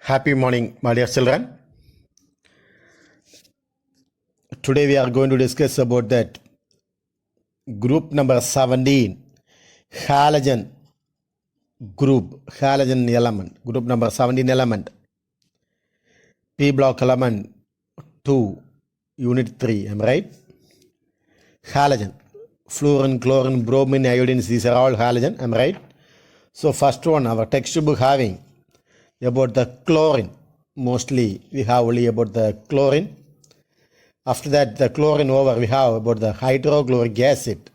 Happy morning, my dear children. Today we are going to discuss about that group number 17, halogen halogen element, group number 17 element, P block element 2, unit 3, am I right? Halogen, fluorine, chlorine, bromine, iodine, these are all halogen, am I right? So first one, our textbook having about the chlorine. Mostly we have only about the chlorine. After that, the chlorine over, we have about the hydrochloric acid.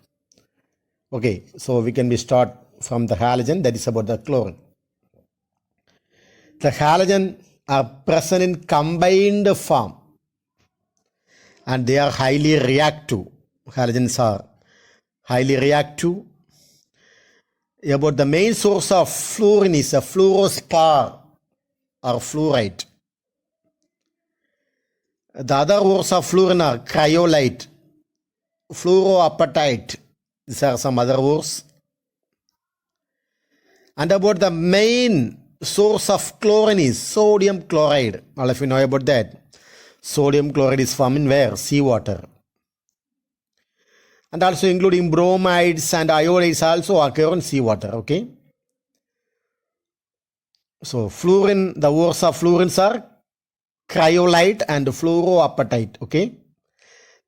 Okay, so we can start from the halogen, that is about the chlorine. The halogen are present in combined form and they are highly reactive. Halogens are highly reactive. About the main source of fluorine is a fluorospar or fluoride. The other source of fluorine are cryolite, fluoroapatite. These are some other words. And about the main source of chlorine is sodium chloride. All of you know about that. Sodium chloride is formed in where? Seawater. And also including bromides and iodides also occur in seawater. Okay. So fluorine, the words of fluorines are cryolite and fluoroapatite. Okay.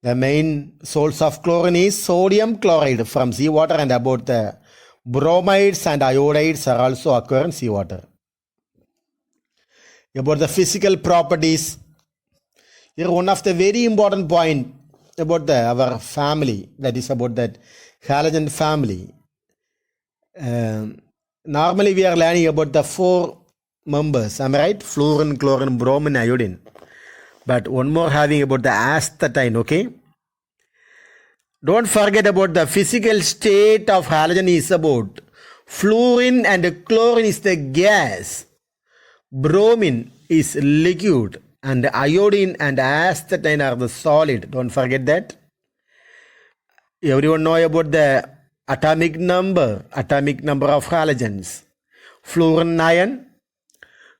The main source of chlorine is sodium chloride from seawater, and about the bromides and iodides are also occur in seawater. About the physical properties, here one of the very important point about our family, that is about that halogen family. Normally we are learning about the 4 members, am I right? Fluorine, chlorine, bromine, iodine. But one more having about the astatine, okay? Don't forget about the physical state of halogen is about fluorine and chlorine is the gas, bromine is liquid, and iodine and astatine are the solid. Don't forget that. Everyone know about the atomic number of halogens. Fluorine 9,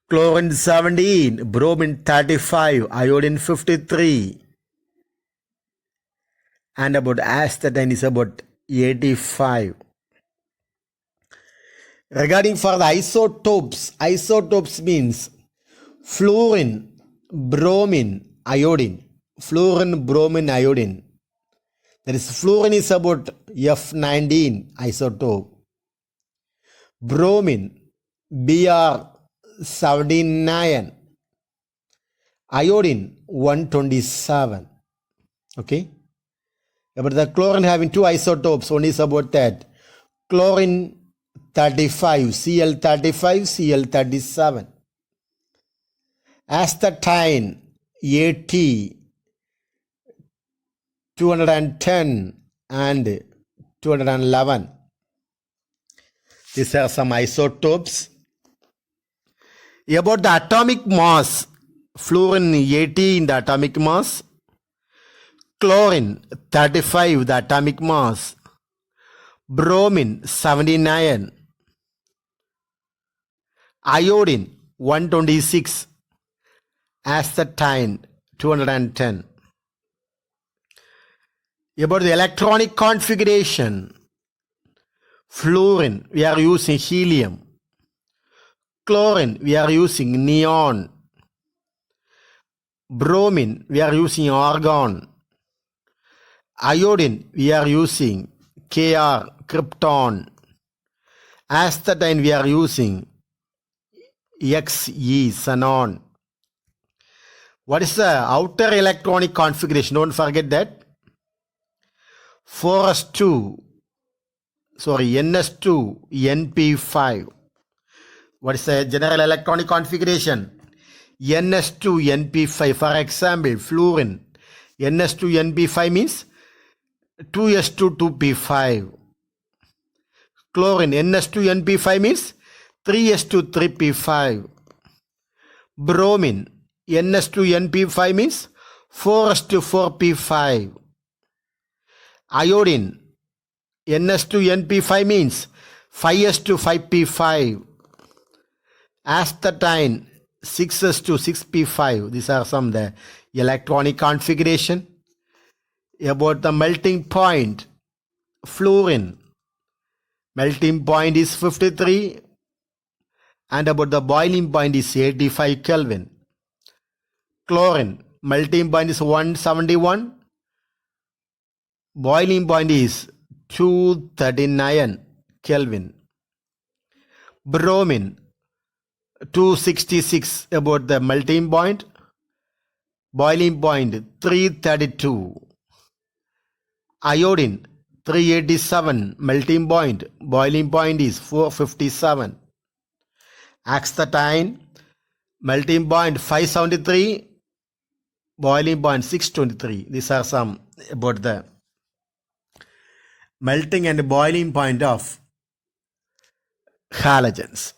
chlorine 17, bromine 35, iodine 53. And about astatine is about 85. Regarding for the isotopes means fluorine, bromine, iodine. Fluorine, bromine, iodine. That is, fluorine is about F19 isotope. Bromine, Br79. Iodine, 127. Okay. But the chlorine having 2 isotopes. One is about that chlorine 35, Cl35, Cl37. Astatine, At, 210 and 211. These are some isotopes. About the atomic mass, fluorine 80 in the atomic mass, chlorine 35 the atomic mass, bromine 79, iodine 126, astatine 210. About the electronic configuration, fluorine we are using helium, chlorine we are using neon, bromine we are using argon, iodine we are using Kr, krypton, astatine we are using Xe, xenon. What is the outer electronic configuration? Don't forget that. NS2, NP5. What is the general electronic configuration? NS2, NP5. For example, fluorine, NS2, NP5 means 2s2, 2p5. Chlorine, NS2, NP5 means 3s2, 3p5. Bromine, NS2, NP5 means 4s2, 4p5. Iodine, NS2, NP5 means 5s2, 5p5. Astatine, 6s2, 6p5. These are some the electronic configuration. About the melting point, fluorine. Melting point is 53 and about the boiling point is 85 Kelvin. Chlorine, melting point is 171. Boiling point is 239 Kelvin. Bromine, 266 about the melting point. Boiling point 332. Iodine, 387 melting point. Boiling point is 457. Astatine, melting point 573. Boiling point 623. These are some about the melting and boiling point of halogens.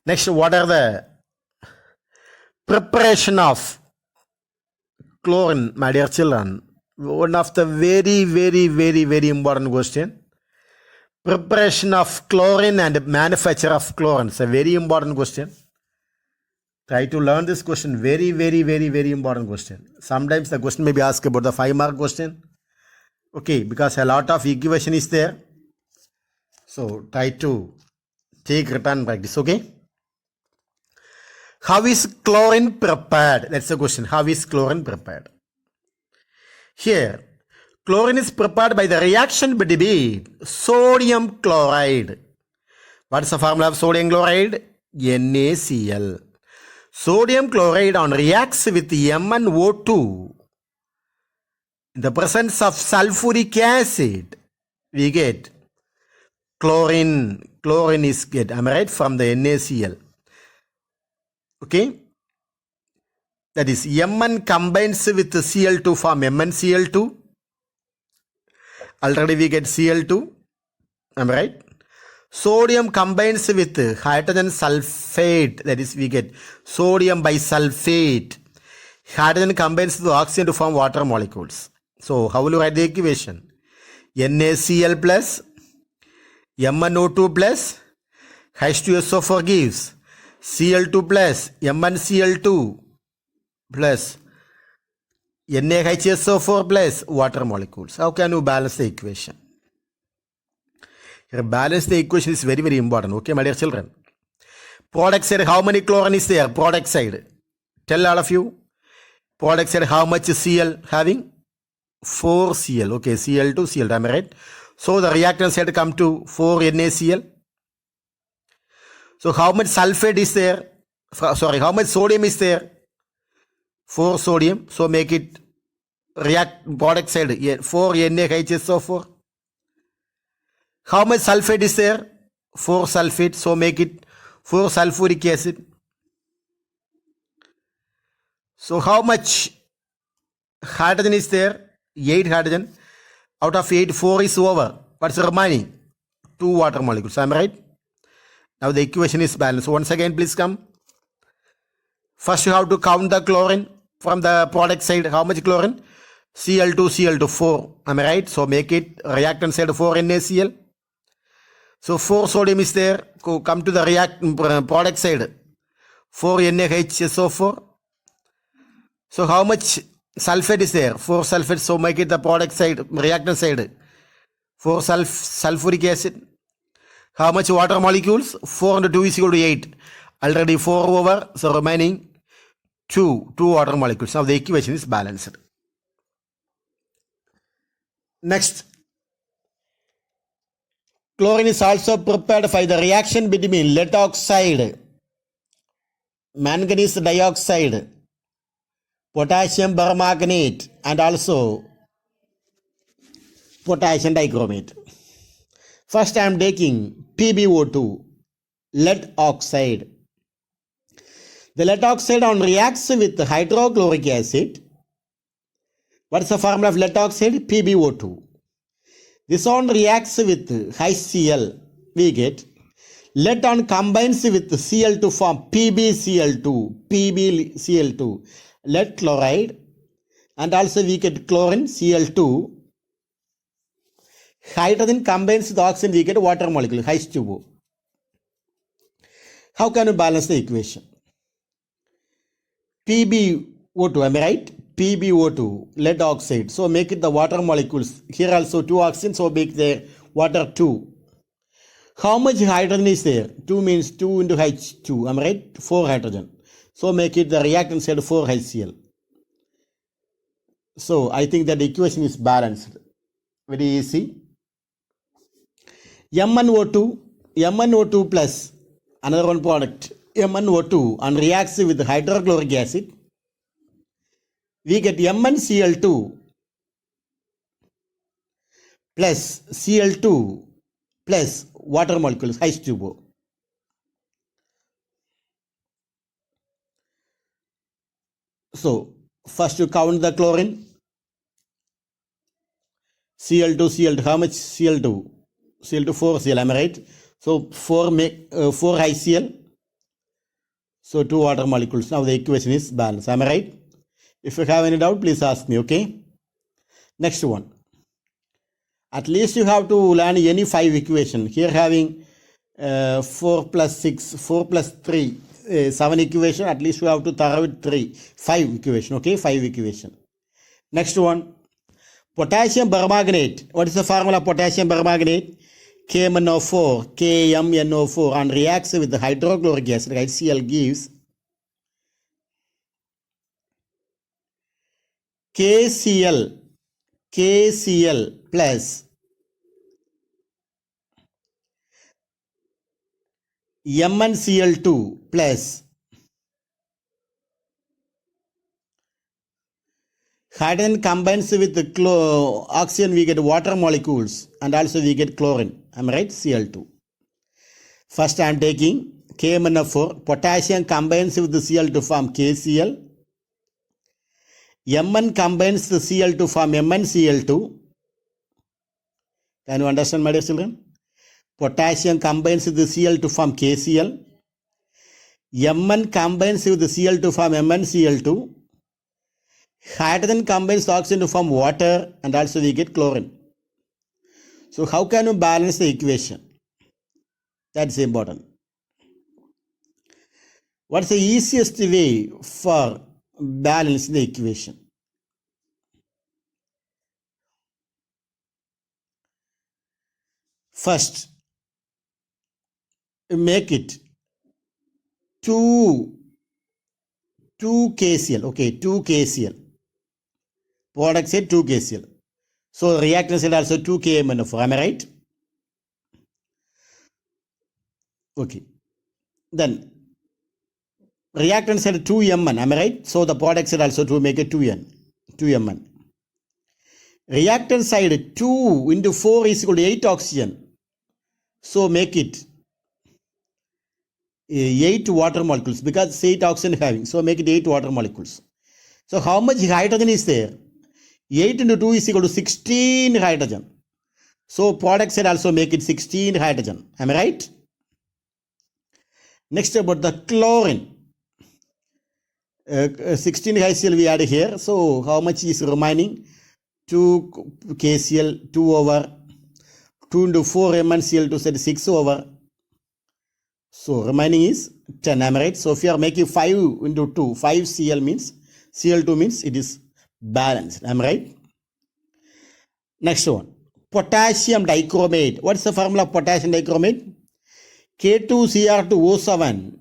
Next, what are the preparation of chlorine, my dear children? One of the very important question. Preparation of chlorine and manufacture of chlorine. It's a very important question. Try to learn this question. Very important question. Sometimes the question may be asked about the 5-mark question. Okay, because a lot of equation is there. So try to take written practice. Okay. How is chlorine prepared? That's the question. How is chlorine prepared? Here, chlorine is prepared by the reaction between sodium chloride. What is the formula of sodium chloride? NaCl. Sodium chloride reacts with MnO2. In the presence of sulfuric acid, we get chlorine. Chlorine is get, am I right, from the NaCl. Okay. That is Mn combines with Cl2 form MnCl2. Already we get Cl2. Am I right? Sodium combines with hydrogen sulfate. That is we get sodium bisulfate. Hydrogen combines with oxygen to form water molecules. So how will you write the equation? NaCl plus MnO2 plus H2SO4 gives Cl2 plus MnCl2 plus NaHSO4 plus water molecules. How can you balance the equation? Here, balance the equation is very important. Okay, my dear children. Product side, how many chlorine is there? Product side. Tell all of you. Product side, how much is Cl having? 4 Cl. Okay, Cl2, Cl. Am I right? So the reactant side come to 4 NaCl. So how much sulfate is there? Sorry, how much sodium is there? 4 sodium. So make it react product side 4 NaHSO4. How much sulfate is there? 4 sulfate. So make it 4 sulfuric acid. So how much hydrogen is there? 8 hydrogen. Out of 8, 4 is over. What's remaining? 2 water molecules. Am I right? Now the equation is balanced. So once again, please come. First you have to count the chlorine from the product side. How much chlorine? Cl2, Cl2, 4. Am I right? So make it reactant side 4 NaCl. So 4 sodium is there. Come to the product side. 4 NaHSO4. So how much sulfate is there? 4 sulfate. So make it the product side, reactant side. 4 sulfuric acid. How much water molecules? 4 into 2 is equal to 8. Already 4 over. So remaining 2 water molecules. Now the equation is balanced. Next. Chlorine is also prepared by the reaction between lead oxide, manganese dioxide, potassium permanganate, and also potassium dichromate. First I am taking PbO2, lead oxide. The lead oxide reacts with hydrochloric acid. What is the formula of lead oxide? PbO2. This one reacts with HCl. We get lead combines with Cl to form PbCl2, lead chloride, and also we get chlorine Cl2. Hydrogen combines with oxygen, we get water molecule H2O. How can you balance the equation? PbO2, am I right? PbO2, lead oxide. So make it the water molecules. Here also 2 oxygen, so make the water 2. How much hydrogen is there? 2 means 2 into H2, am I right? 4 hydrogen. So make it the reactant side 4 HCl. So I think that the equation is balanced. Very easy. M1O2 plus another one product, MnO2, and reacts with hydrochloric acid. We get MnCl2 plus Cl2 plus water molecules H2O. So first you count the chlorine. Cl2, how much Cl2? Cl2 4 Cl, am I right? So 4 HCl. So 2 water molecules. Now the equation is balanced. Am I right? If you have any doubt, please ask me, okay? Next one. At least you have to learn any 5 equation. Here having 4 plus 6, 4 plus 3, 7 equation. At least you have to thorough with 5 equation, okay? 5 equation. Next one. Potassium permanganate. What is the formula of potassium permanganate? KMnO4, KMnO4, and reacts with the hydrochloric acid, HCl, gives KCl plus MnCl2 plus hydrogen combines with the oxygen, we get water molecules, and also we get chlorine. Am I right? Cl2. First I am taking KMnO4. Potassium combines with the Cl to form KCl. Mn combines the Cl to form MnCl2. Can you understand, my dear children? Potassium combines with the Cl to form KCl. Mn combines with the Cl to form MnCl2. Hydrogen combines the oxygen to form water, and also we get chlorine. So how can you balance the equation? That's important. What's the easiest way for balancing the equation? First, make it 2 KCl. Okay, 2 KCl. Product said 2 KCl. So reactant said also 2 KMnO4. Am I right? Okay. Then reactant said 2 Mn. Am I right? So the product said also to make it 2 Mn. Reactant side 2 into 4 is equal to 8 oxygen. So make it 8 water molecules, because 8 oxygen having. So make it 8 water molecules. So how much hydrogen is there? 8 into 2 is equal to 16 hydrogen. So product side also make it 16 hydrogen. Am I right? Next about the chlorine. 16 HCl we add here. So how much is remaining? 2 KCl, 2 over 2 into 4 MnCl2 said 6 over. So remaining is 10. Am I right? So if you are making 5 into 2, 5 Cl means Cl2 means it is balanced. Am I right? Next one. Potassium dichromate. What is the formula of potassium dichromate? K2Cr2O7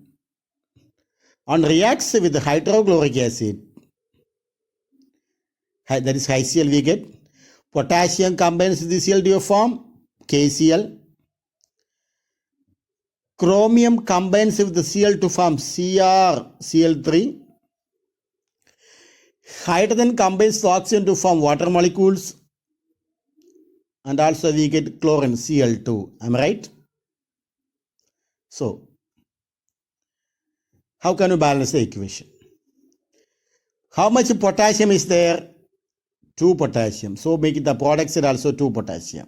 and reacts with hydrochloric acid. That is HCl we get. Potassium combines with the Cl to form KCl. Chromium combines with the Cl to form CrCl3. Hydrogen combines the oxygen to form water molecules. And also we get chlorine Cl2. Am I right? So, how can you balance the equation? How much potassium is there? 2 potassium. So make it the product side also 2 potassium.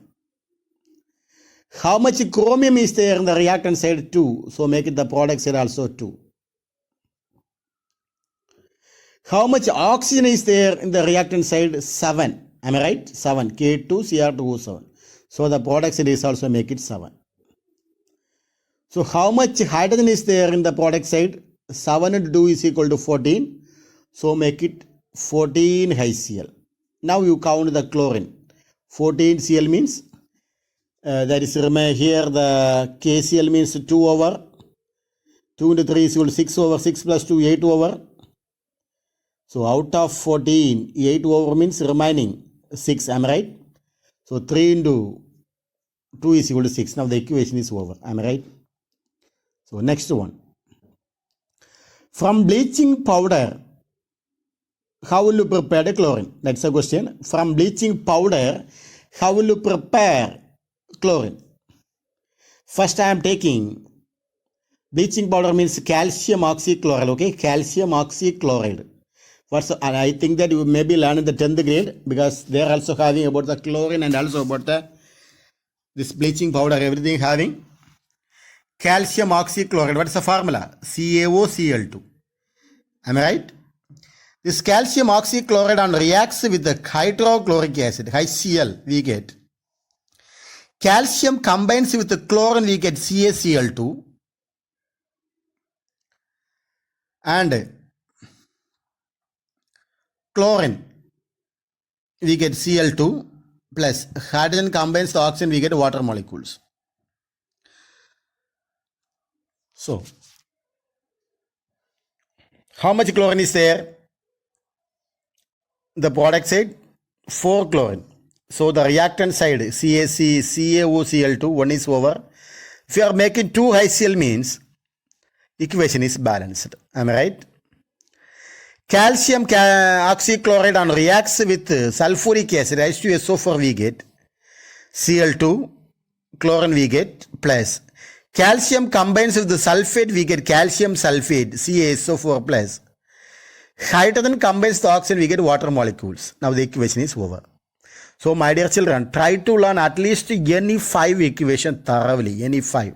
How much chromium is there in the reactant side? 2. So make it the product side also 2. How much oxygen is there in the reactant side? 7. Am I right? 7. K2Cr2O7. So the product side is also make it 7. So how much hydrogen is there in the product side? 7 into 2 is equal to 14. So make it 14 HCl. Now you count the chlorine. 14 Cl means that is here the KCl means 2 over 2 into 3 is equal to 6 over 6 plus 2 8 over. So out of 14 8 over means remaining 6, am I right? So 3 into 2 is equal to 6. Now the equation is over, am I right? So next one. From bleaching powder, how will you prepare the chlorine? That's a question. From bleaching powder, how will you prepare chlorine? First I am taking bleaching powder means calcium oxychloride, okay? Calcium oxychloride. And I think that you maybe learn in the 10th grade because they are also having about the chlorine and also about this bleaching powder, everything having calcium oxychloride. What is the formula? CaOCl2. Am I right? This calcium oxychloride reacts with the hydrochloric acid, HCl, we get. Calcium combines with the chlorine, we get CaCl2. And chlorine, we get Cl2 plus hydrogen combines the oxygen, we get water molecules. So, how much chlorine is there? The product side, 4 chlorine. So, the reactant side, CaOCl2, 1 is over. If you are making 2 HCl means equation is balanced. Am I right? Calcium oxychloride reacts with sulfuric acid, H2SO4 we get, Cl2, chlorine we get, plus calcium combines with the sulfate, we get calcium sulfate, CaSO4 plus. Hydrogen combines the oxygen, we get water molecules. Now the equation is over. So my dear children, try to learn at least any 5 equations thoroughly, any 5.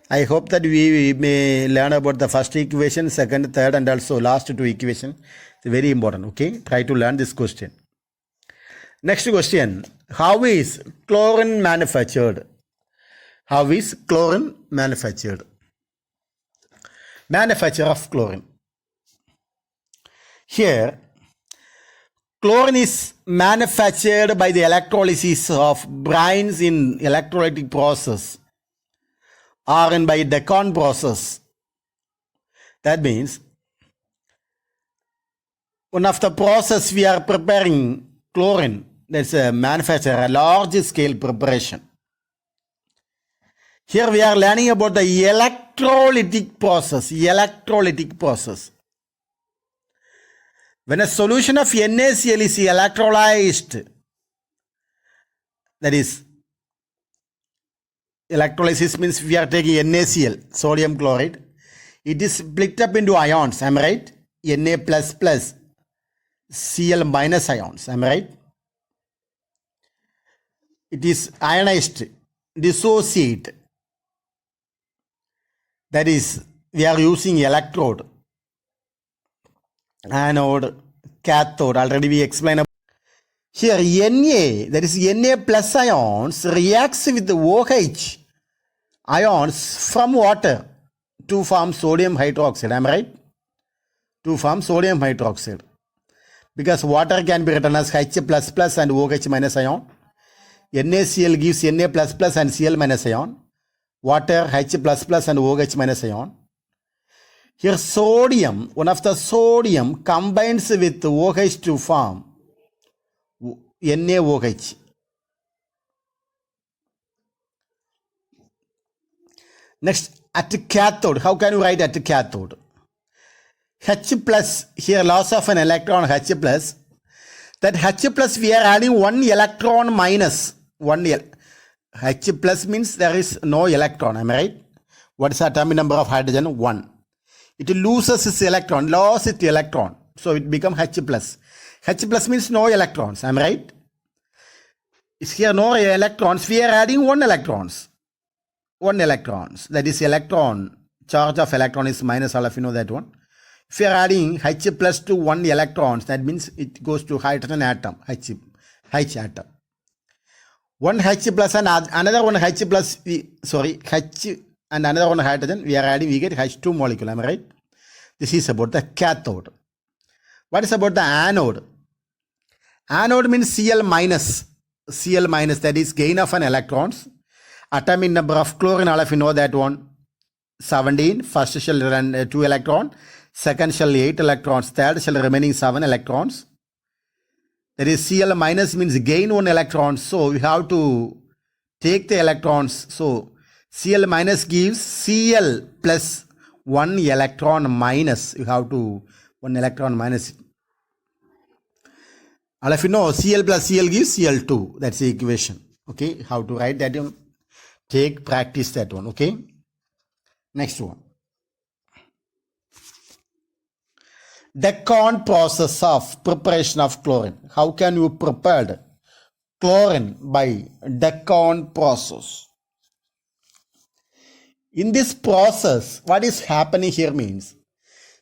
I hope that we may learn about the first equation, second, third, and also last 2 equations. It's very important, okay? Try to learn this question. Next question. How is chlorine manufactured? How is chlorine manufactured? Manufacture of chlorine. Here, chlorine is manufactured by the electrolysis of brines in electrolytic process, or in by Decon process. That means one of the process we are preparing chlorine, that's a manufacture, a large scale preparation. Here we are learning about the electrolytic process. Electrolytic process. When a solution of NaCl is electrolyzed, that is, electrolysis means we are taking NaCl, sodium chloride. It is split up into ions, am I right? Na plus plus, Cl minus ions, am I right? It is ionized, dissociate. That is, we are using electrode, anode, cathode. Already we explained about. Here Na, that is Na plus ions, reacts with the OH ions from water to form sodium hydroxide. Am I right? To form sodium hydroxide. Because water can be written as H plus plus and OH minus ion. NaCl gives Na plus plus and Cl minus ion. Water H plus plus and OH minus ion. Here sodium, one of the sodium combines with OH to form NaOH. Next, at cathode, how can you write at cathode? H plus, here loss of an electron H plus. That H plus we are adding 1 electron minus 1 H plus means there is no electron, am I right? What is the atomic number of hydrogen? 1. It loses its electron, lost its electron. So it becomes H plus. H plus means no electrons, am I right? It's here no electrons, we are adding 1 electrons. 1 electrons, that is electron, charge of electron is minus, all of you know that one. If you are adding H plus to 1 electrons, that means it goes to hydrogen atom, H atom. 1 H plus and another 1 H plus, H and another one hydrogen, we are adding, we get H2 molecule, am I right? This is about the cathode. What is about the anode? Anode means Cl minus. Cl minus, that is gain of an electrons. Atomic number of chlorine, all of you know that one. 17, first shell run 2 electron, second shell 8 electrons, third shell remaining 7 electrons. That is Cl minus means gain 1 electron. So we have to take the electrons. So Cl minus gives Cl plus 1 electron minus. You have to 1 electron minus. All of you know Cl plus Cl gives Cl2. That's the equation. Okay, how to write that? Take practice that one. Okay. Next one. Decon process of preparation of chlorine. How can you prepare chlorine by Decon process? In this process, what is happening here means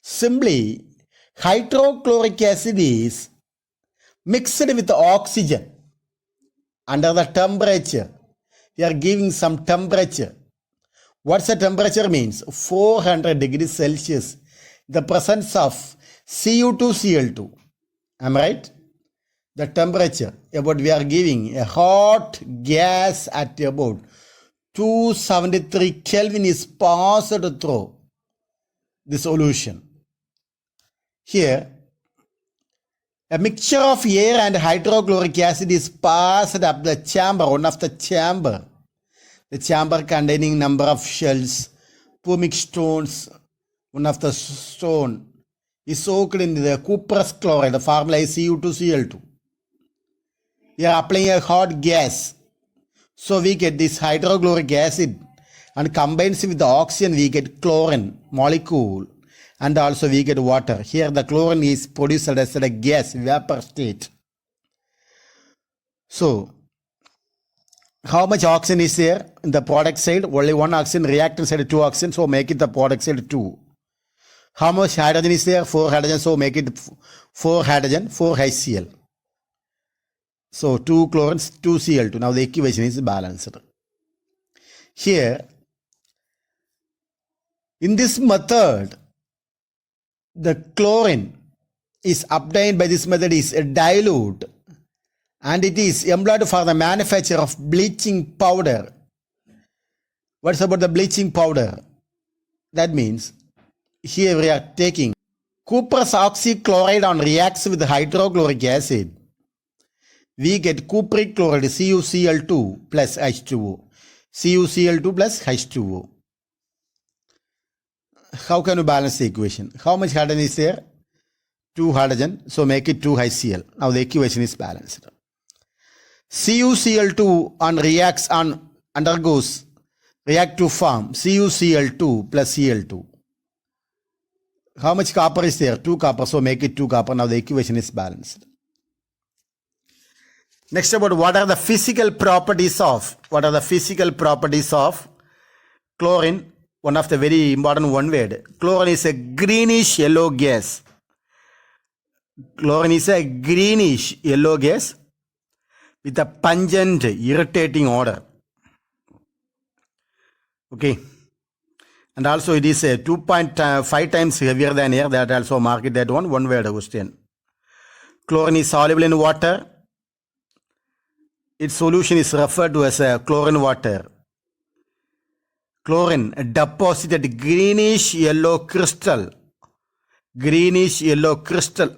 simply hydrochloric acid is mixed with oxygen under the temperature. We are giving some temperature. What's the temperature means? 400 degrees Celsius. The presence of Cu2Cl2. Am I right? The temperature about we are giving a hot gas at about 273 Kelvin is passed through the solution. Here, a mixture of air and hydrochloric acid is passed up the chamber, one of the chamber. The chamber containing number of shells, pumic stones, one of the stone is soaked in the cuprous chloride. The formula is Cu2Cl2. We are applying a hot gas. So we get this hydrochloric acid and combines with the oxygen we get chlorine molecule and also we get water. Here the chlorine is produced as a gas, vapor state. So how much oxygen is there in the product side? Only one oxygen, reactant side 2 oxygen, so make it the product side 2. How much hydrogen is there? 4 hydrogen, so make it 4 hydrogen, 4 HCl. So 2 chlorines, 2 Cl2. Now the equation is balanced. Here, in this method, the chlorine is obtained by this method is dilute. And it is employed for the manufacture of bleaching powder. What's about the bleaching powder? That means here we are taking cuprous oxychloride and reacts with hydrochloric acid. We get cupric chloride CuCl2 plus H2O. CuCl2 plus H2O. How can you balance the equation? How much hydrogen is there? 2 hydrogen, so make it 2 HCl. Now the equation is balanced. CuCl2 and reacts and undergoes react to form CuCl2 plus Cl2. How much copper is there? 2 copper, so make it 2 copper. Now the equation is balanced. Next about what are the physical properties of chlorine? One of the very important one word. Chlorine is a greenish yellow gas. Chlorine is a greenish yellow gas with a pungent, irritating odor. Okay. And also it is a 2.5 times heavier than air. That also mark it that one word question. Chlorine is soluble in water. Its solution is referred to as a chlorine water. Chlorine deposited greenish yellow crystal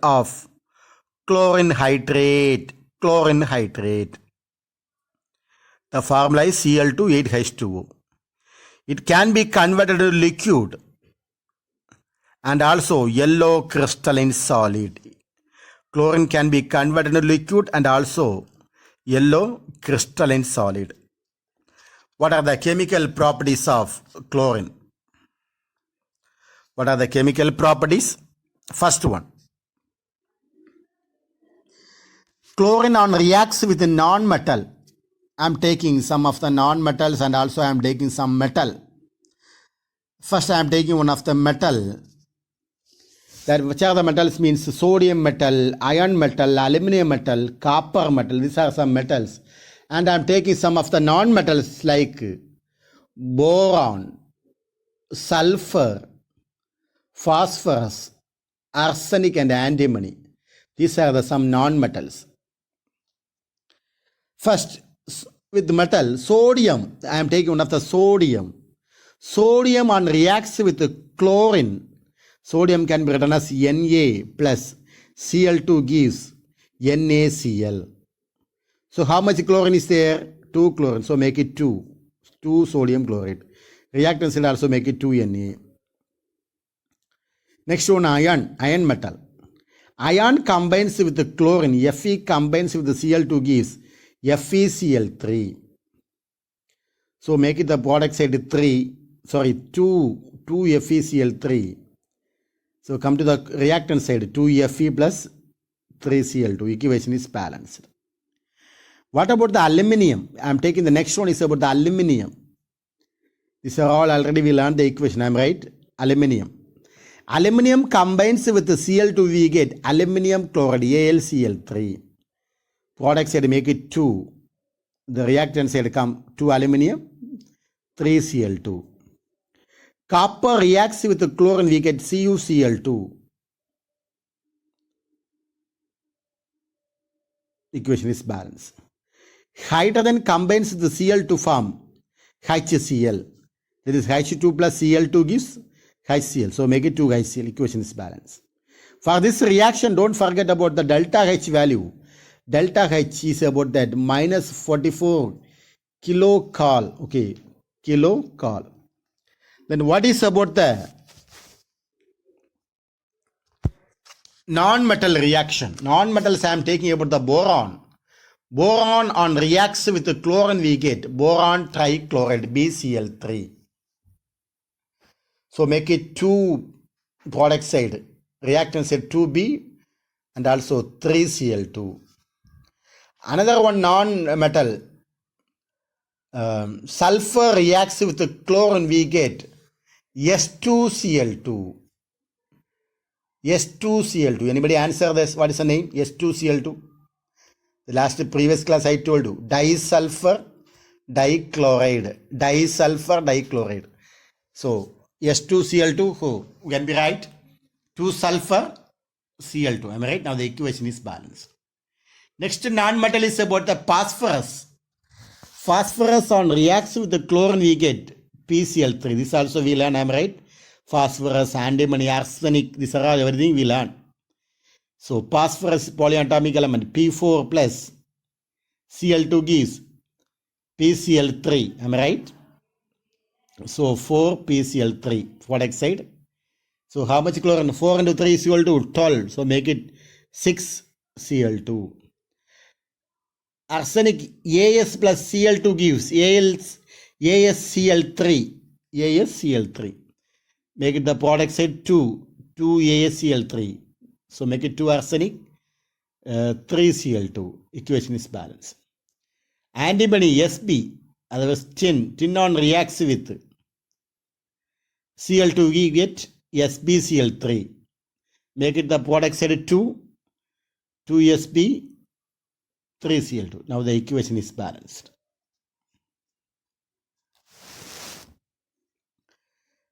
of chlorine hydrate. The formula is Cl2 8H2O. It can be converted to liquid and also yellow crystalline solid. Chlorine can be converted to liquid and also yellow crystalline solid. What are the chemical properties of chlorine? What are the chemical properties? First one. Chlorine reacts with a non-metal. I am taking some of the non-metals and also I am taking some metal. First I am taking one of the metal. Which are the metals means sodium metal, iron metal, aluminum metal, copper metal. These are some metals. And I am taking some of the non-metals like boron, sulfur, phosphorus, arsenic, and antimony. These are some non-metals. First, with metal, sodium, I am taking one of the sodium. Sodium reacts with chlorine. Sodium can be written as Na plus Cl2 gives NaCl. So how much chlorine is there? 2 chlorine. So make it 2. 2 sodium chloride. Reactants will also make it 2 Na. Next one, iron metal. Iron combines with the chlorine. Fe combines with the Cl2 gives FeCl3. So make it the product side 2 FeCl3. So come to the reactant side 2 Fe plus 3 Cl2. Equation is balanced. What about the aluminium? I am taking the next one is about the aluminium. These are all already we learned the equation. I am right? Aluminium. Aluminium combines with the Cl2, we get aluminium chloride, AlCl3. Product side make it 2. The reactant side come 2 aluminium, 3 Cl2. Copper reacts with the chlorine, we get CuCl2. Equation is balanced. Hydrogen combines with the Cl to form HCl. That is H2 plus Cl2 gives HCl. So make it 2 HCl. Equation is balanced. For this reaction, don't forget about the delta H value. Delta H is about that minus 44 kilocal. Okay, kilocal. Then what is about the non-metal reaction? Non-metals I am taking about the boron. Boron reacts with the chlorine, we get boron trichloride, BCl3. So make it 2 product side. Reactant side 2B and also 3Cl2. Another one non-metal. Sulfur reacts with the chlorine, we get S2Cl2. S2Cl2. Anybody answer this? What is the name? S2Cl2. The last previous class I told you. Disulfur dichloride. Disulfur dichloride. So S2Cl2 can be right. 2 sulfur Cl2. Am I right? Now the equation is balanced. Next non-metal is about the phosphorus. Phosphorus reacts with the chlorine, we get PCl3. This also we learn. Am I right? Phosphorus, antimony, arsenic. These are all everything we learn. So phosphorus polyatomic element P4 plus Cl2 gives PCl3. Am I right? So 4 PCl3 product side. So how much chlorine? 4 into 3 is equal to 12. So make it 6 Cl2. Arsenic As plus Cl2 gives AsCl3. AsCl3. Make it the product side 2 AsCl3. So make it 2 arsenic, 3 Cl2. Equation is balanced. Antimony Sb, otherwise tin reacts with Cl2, we get SbCl3. Make it the product side 2 Sb, 3 Cl2. Now the equation is balanced.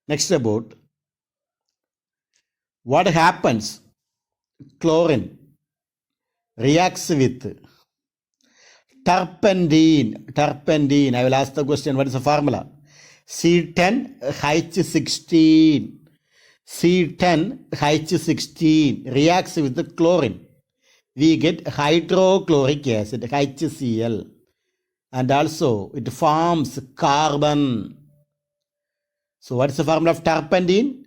Next about what happens. Chlorine reacts with turpentine. I will ask the question, what is the formula? C10H16. C10H16 reacts with the chlorine. We get hydrochloric acid, HCl. And also it forms carbon. So what is the formula of turpentine?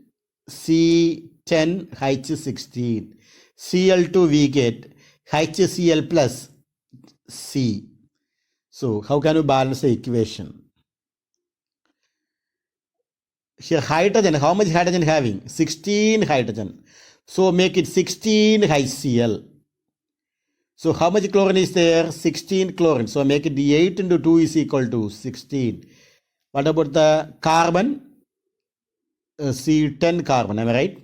C10H16. Cl2 we get HCl plus C. So how can we balance the equation? Here hydrogen, how much hydrogen having? 16 hydrogen. So make it 16 HCl. So how much chlorine is there? 16 chlorine. So make it 8 into 2 is equal to 16. What about the carbon? C10 carbon, am I right?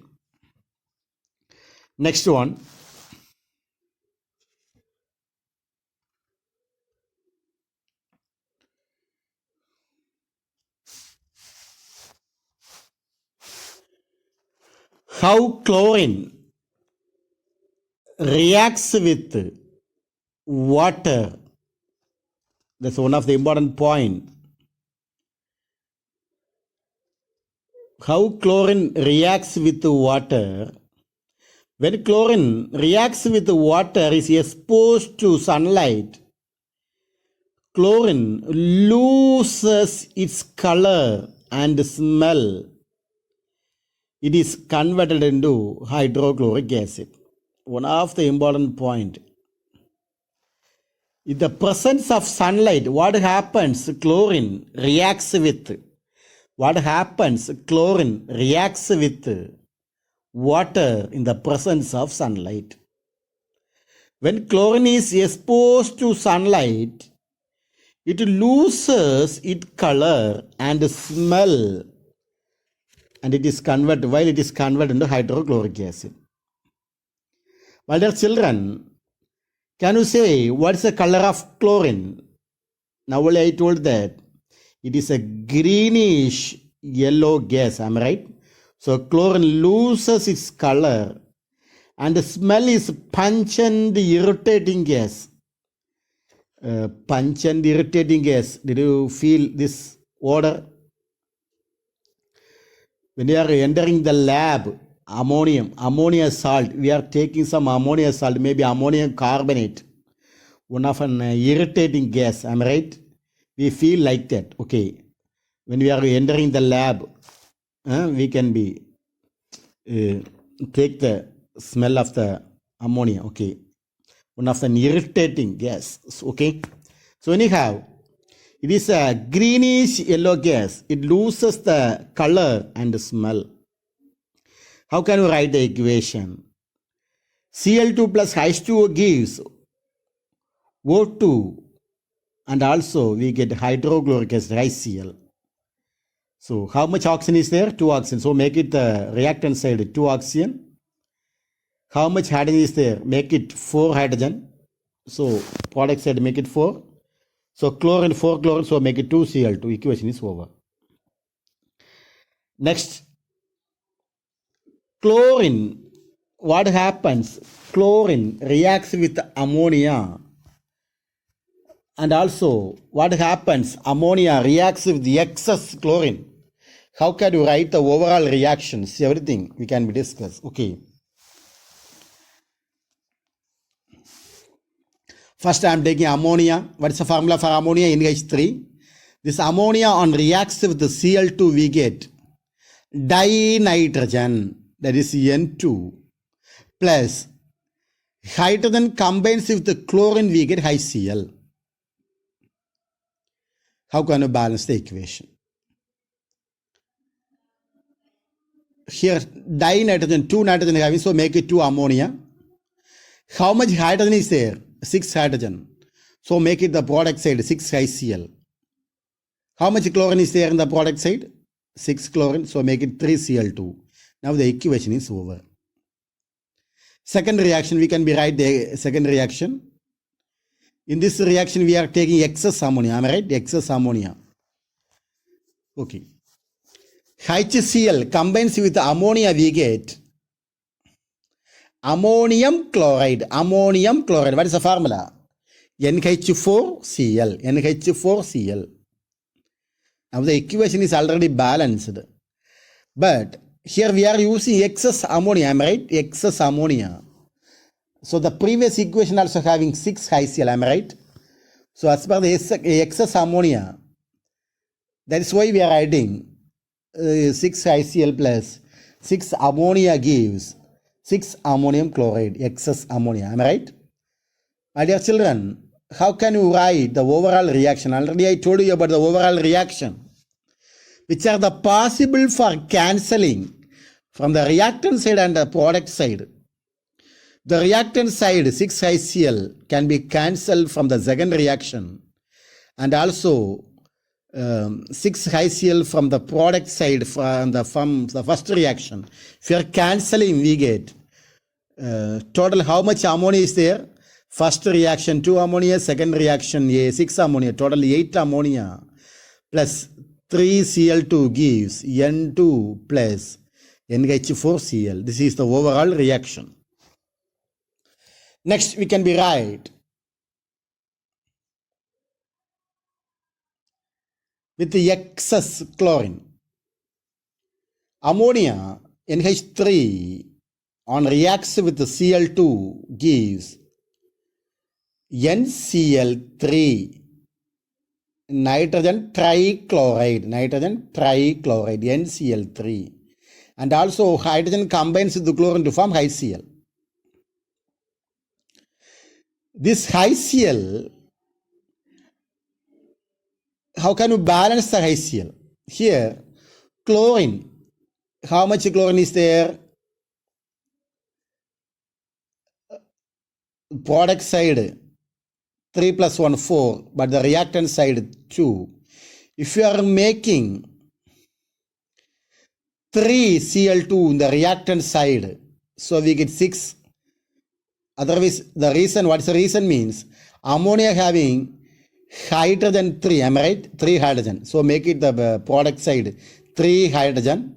Next one. how chlorine reacts with water. That's one of the important point. How chlorine reacts with water. When chlorine reacts with water is exposed to sunlight, chlorine loses its color and smell. It is converted into hydrochloric acid. One of the important point. In the presence of sunlight, what happens? Chlorine reacts with. What happens? Chlorine reacts with water in the presence of sunlight. When chlorine is exposed to sunlight, it loses its color and smell, and it is converted into hydrochloric acid. My dear children, can you say what is the color of chlorine? Now only I told that it is a greenish yellow gas. Am I right? So chlorine loses its color and the smell is pungent, irritating gas. Pungent, irritating gas. Did you feel this odor? When you are entering the lab, ammonia salt, we are taking some ammonia salt, maybe ammonium carbonate, one of an irritating gas. Am I right? We feel like that. Okay. When we are entering the lab, we can be take the smell of the ammonia. Okay. One of an irritating gas. Okay. So anyhow, it is a greenish yellow gas. It loses the color and smell. How can you write the equation? Cl2 plus H2O gives O2, and also we get hydrochloric acid, HCl. So how much oxygen is there? 2 oxygen. So make it the reactant side 2 oxygen. How much hydrogen is there? Make it 4 hydrogen. So product side make it 4. So chlorine 4 chlorine. So make it 2 Cl2. Equation is over. Next, chlorine. What happens? Chlorine reacts with ammonia. And also, what happens? Ammonia reacts with the excess chlorine. How can you write the overall reactions? Everything we can be discussed. Okay. First, I am taking ammonia. What is the formula for ammonia? NH3. This ammonia on reacts with the Cl2, we get dinitrogen, that is N2, plus hydrogen combines with the chlorine, we get HCl. How can you balance the equation? Here, dinitrogen, 2 nitrogen having, so make it 2 ammonia. How much hydrogen is there? 6 hydrogen. So make it the product side, 6 HCl. How much chlorine is there in the product side? 6 chlorine, so make it 3 Cl2. Now the equation is over. Second reaction, we can be write the second reaction. In this reaction, we are taking excess ammonia. Am I right? Excess ammonia. Okay. HCl combines with ammonia, we get ammonium chloride. Ammonium chloride. What is the formula? NH4Cl. NH4Cl. Now the equation is already balanced. But here we are using excess ammonia. Am I right? Excess ammonia. So the previous equation also having 6 HCl. Am I right? So as per the excess ammonia, that is why we are adding 6 HCl plus 6 ammonia gives 6 ammonium chloride, excess ammonia. Am I right? My dear children, how can you write the overall reaction? Already I told you about the overall reaction, which are the possible for cancelling from the reactant side and the product side. The reactant side, 6 HCl, can be cancelled from the second reaction, and also 6 HCl from the product side from the first reaction. If you are cancelling, we get total how much ammonia is there? First reaction 2 ammonia, second reaction 6 ammonia, total 8 ammonia plus 3 Cl2 gives N2 plus NH4Cl. This is the overall reaction. Next, we can be right with the excess chlorine. Ammonia NH3 on reacts with the Cl2 gives NCl3 nitrogen trichloride NCl3, and also hydrogen combines with the chlorine to form HCl. This HCl, how can you balance the HCl? Here, chlorine, how much chlorine is there? Product side 3 plus 1 4, but the reactant side 2. If you are making 3 Cl2 in the reactant side, so we get 6. Otherwise, what's the reason means? Ammonia having hydrogen 3, am I right? 3 hydrogen. So make it the product side 3 hydrogen.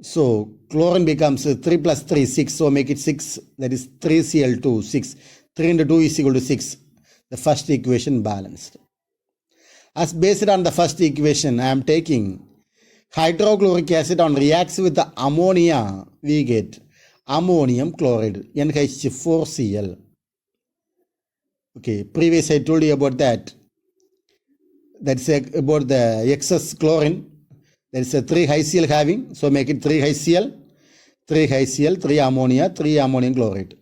So chlorine becomes 3 plus 3, 6. So make it 6. That is 3 Cl2, 6. 3 into 2 is equal to 6. The first equation balanced. As based on the first equation, I am taking hydrochloric acid on reacts with the ammonia. We get ammonium chloride, NH4Cl. Okay, previous I told you about that. That's about the excess chlorine. There is a 3 HCl having, so make it 3 HCl, 3 ammonia, 3 ammonium chloride.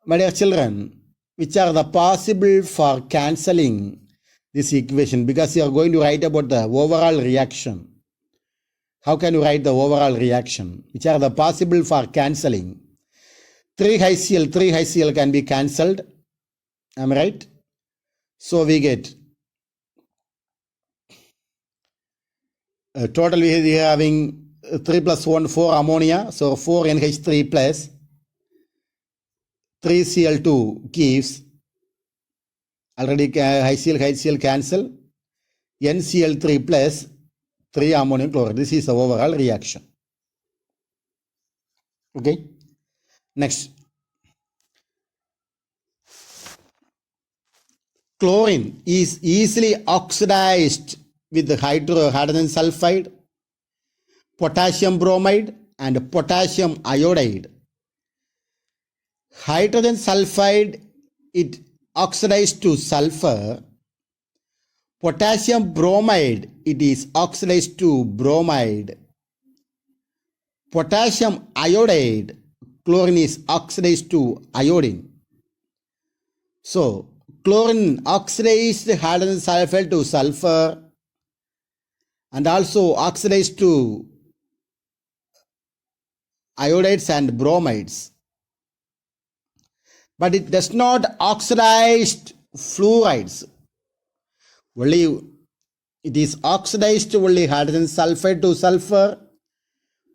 My dear children, which are the possible for cancelling this equation, because you are going to write about the overall reaction. How can you write the overall reaction? Which are the possible for cancelling? 3 HCl can be cancelled. Am I right? So we get total we are having 3 plus 1, 4 ammonia. So 4 NH3 plus 3 Cl2 gives, already HCl cancel, NCl3 plus 3 ammonium chloride. This is the overall reaction. Okay. Next. Chlorine is easily oxidized with the hydrogen sulfide, potassium bromide, and potassium iodide. Hydrogen sulfide, it oxidized to sulfur. Potassium bromide, it is oxidized to bromide. Potassium iodide, chlorine is oxidized to iodine. So, chlorine oxidized hydrogen sulfide to sulfur and also oxidized to iodides and bromides. But it does not oxidize fluorides. Only it is oxidized only hydrogen sulfide to sulfur,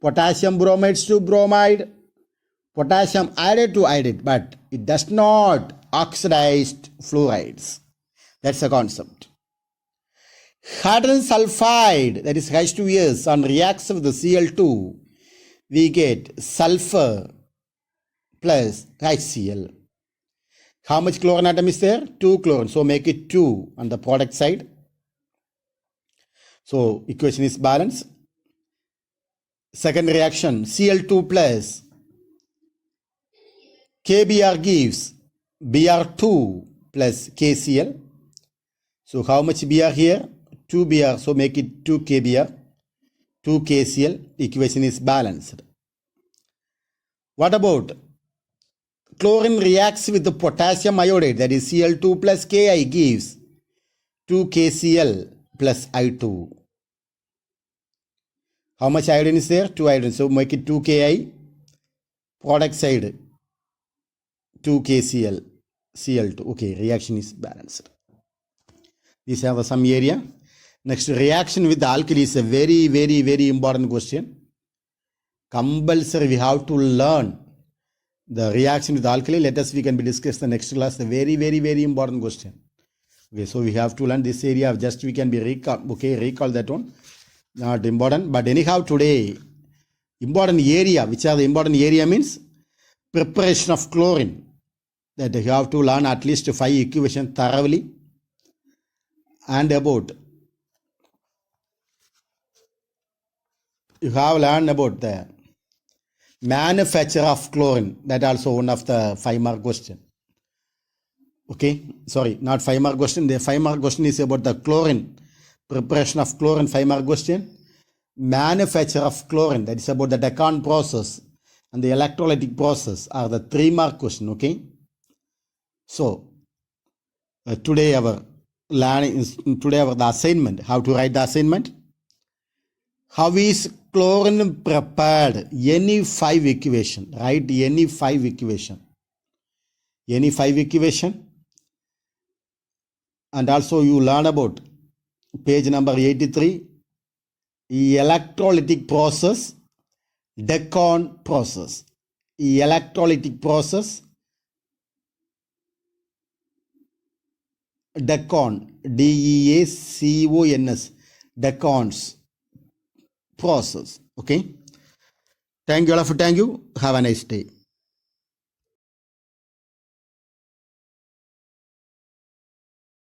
potassium bromides to bromide, potassium iodide to iodide, but it does not oxidize fluorides. That's the concept. Hydrogen sulfide, that is H2S, on reacts with the Cl2, we get sulfur plus HCl. How much chlorine atom is there? 2 chlorine. So make it 2 on the product side. So equation is balanced. Second reaction, Cl2 plus KBr gives Br2 plus KCl. So how much Br here? 2 Br. So make it 2 KBr, 2 KCl. Equation is balanced. What about chlorine reacts with the potassium iodide, that is Cl2 plus Ki gives 2 KCl plus I2. How much iodine is there? 2 iodine. So make it 2 Ki. Product side 2 KCl, Cl2. Okay, reaction is balanced. These are some area. Next, reaction with the alkali is a very, very, very important question. Compulsory, we have to learn the reaction with alkali. Let us, we can be discussed the next class. The very, very, very important question. Okay, so we have to learn this area of just we can be recall. Okay, recall that one. Not important. But anyhow, today Important area, which are the important area means preparation of chlorine. That you have to learn at least 5 equations thoroughly, and about you have learned about the manufacture of chlorine. That also one of the 5-mark question. Okay, sorry, not 5-mark question. The 5-mark question is about the chlorine, preparation of chlorine, 5-mark question. Manufacture of chlorine, that is about the Deccan process and the electrolytic process, are the 3-mark question. Okay, so today our learning is today our the assignment. How to write the assignment? How is chlorine prepared? Any 5 equation. Write any 5 equation. Any 5 equation. And also you learn about page number 83, electrolytic process, Deccan process. Electrolytic process, Deccan, DEACONS, Deccan's process. Okay. Thank you all. Thank you. Have a nice day.